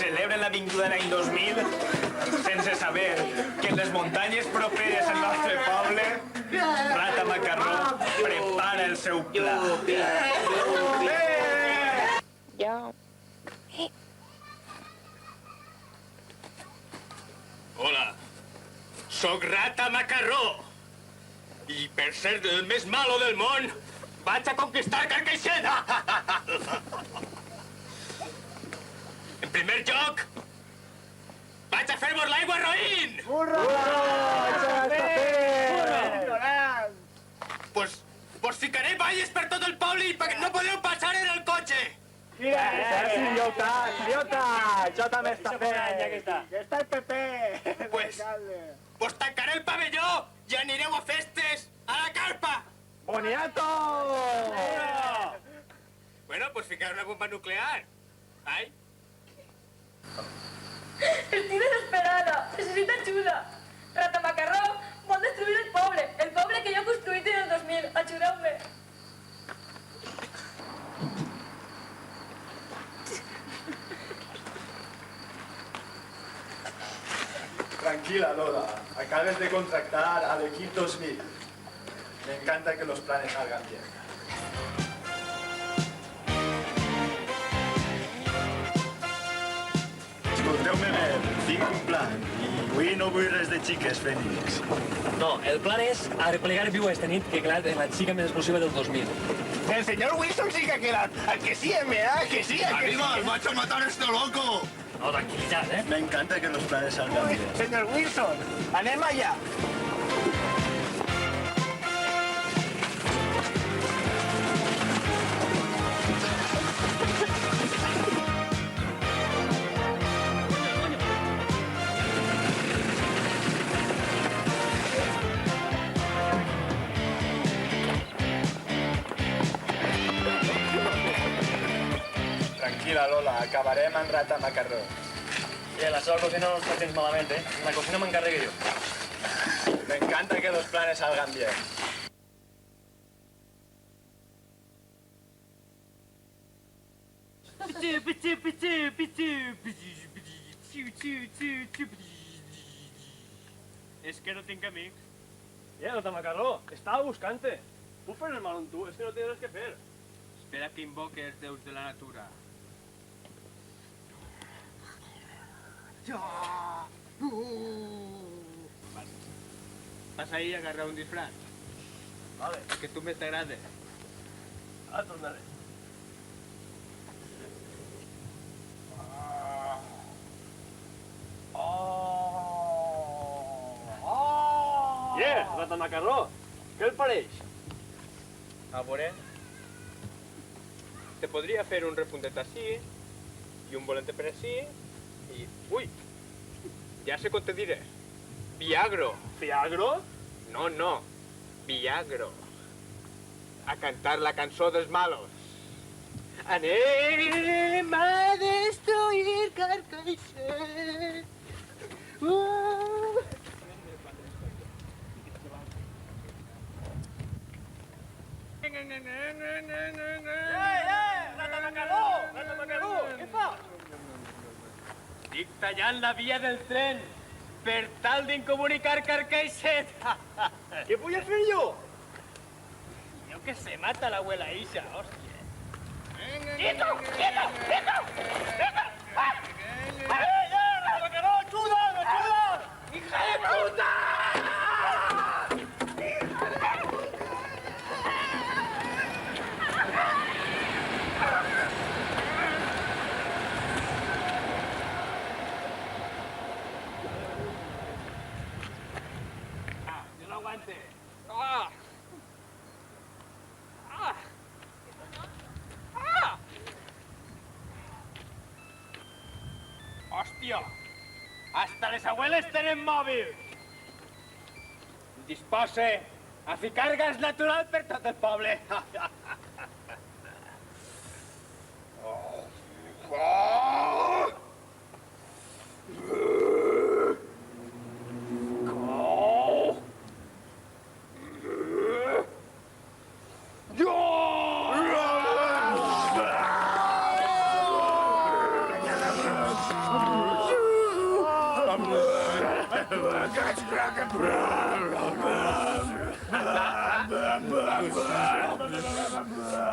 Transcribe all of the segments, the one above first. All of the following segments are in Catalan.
celebren la vinguda de l'any 2000 sense saber que en les muntanyes properes al nostre poble Rata Macarró prepara el seu pla. Jo... Hola, soc Rata Macarró i per ser el més malo del món vaig a conquistar Carcaixent. En primer lloc, vaig a fer-vos l'aigua roïn! Burro! Pues ficaré valles per tot el poble i no podeu passar en el cotxe! Idiota! Jo també està fent! Està el PP! Pues tancaré el pavelló i anireu a festes a la carpa! Boniato! Bueno, pues ficar una bomba nuclear. Ai? Estic desesperada! Necessito ajuda! Rata Macarró vol destruir el poble que jo he construït en el 2000. Ajudeu-me! Tranquila, Lola. Acabes de contractar al equipo 2000. Me encanta que los planes salgan bien. Escolteu-me bé, tinc un plan i avui no vull res de xiques, Fènix. No, el plan és arreplegar viu esta nit que quedat en la xica més explosiva del 2000. El señor Wilson sí que ha quedado. ¿A que sí, MA? Que sí, a que sí. ¡Vas a matar a este loco! No, tranquil·litat, Me encanta que los planes salgan Uy, bien. señor Wilson, anem allá. Tranquila, Lola, acabarem en Rata Macarró. La seva cocina no està gens malament, La cocina m'encarrego jo. Me encanta que los planes salgan bien. És que no tinc amics. Rata Macarró, estava buscant-te. Puc fer el mal amb tu, és que no tens res que fer. Espera que invoque els déus de la natura. Vas ahí a agarrar un disfraz. Vale, Que tu més t'agrada. ara tornaré. Rata Macarró, què el pareix? A veure... Te podria fer un repuntet així, i un volanter per així, i... Ui! Ja sé com te diré. Viagro. Viagro? No, no. Viagro. A cantar la cançó dels malos. Anem a destruir Carcaixent. Rata Macarró, què fa? Estic tallant la via del tren per tal d'incomunicar Carcaixent. Què vull fer jo? Yo que sé, mata a la abuela Isha, hostia. ¡Quieto! ¡Quieto! ¡Quieto! ¡Quieto! ¡Ah! Rata Macarró, ajuda! ¡Hija de puta! Yo no aguante. ¡Ah! ¡Ah! ¡Ah! ¡Hòstia! Hasta les abueles tenen mòbil! Dispose a ficar gas natural per tot el poble.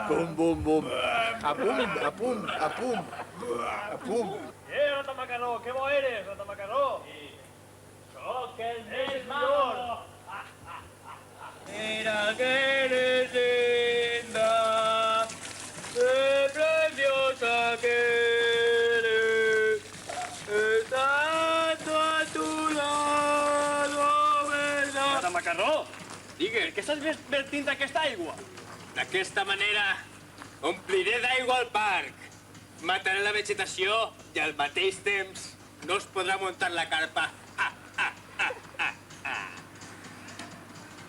Bum, bum, bum. A pum, a pum, a pum. A pum. Rata Macarró, què bo eres, Rata Macarró? Sí. Soc el més millor. Mira que eres linda, qué preciosa que eres, estando a tu lado, ¿verdad? Rata Macarró, digues, què estàs vertint aquesta aigua? D'aquesta manera, ompliré d'aigua el parc, mataré la vegetació i al mateix temps no es podrà muntar la carpa.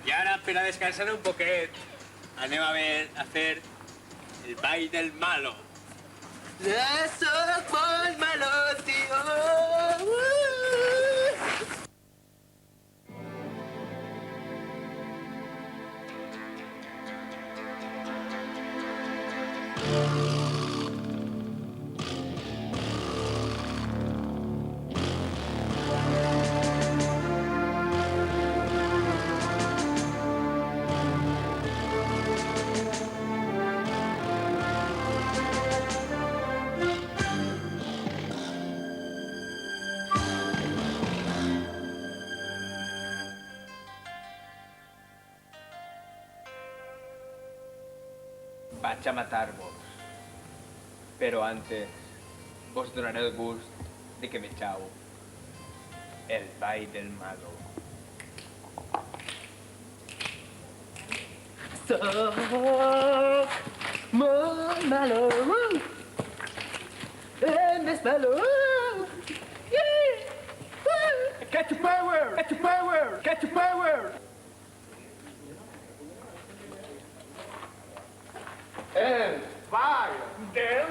I ara, per a descansar un poquet, anem a fer el ball del malo. Ja soc molt malo, tio! Vaig a matar-vos. Però antes vos donaré el gust de que vegeu el ball del malo. Soc molt malo, el més malo. Catch your power! Catch your power! Catch your power! El ball del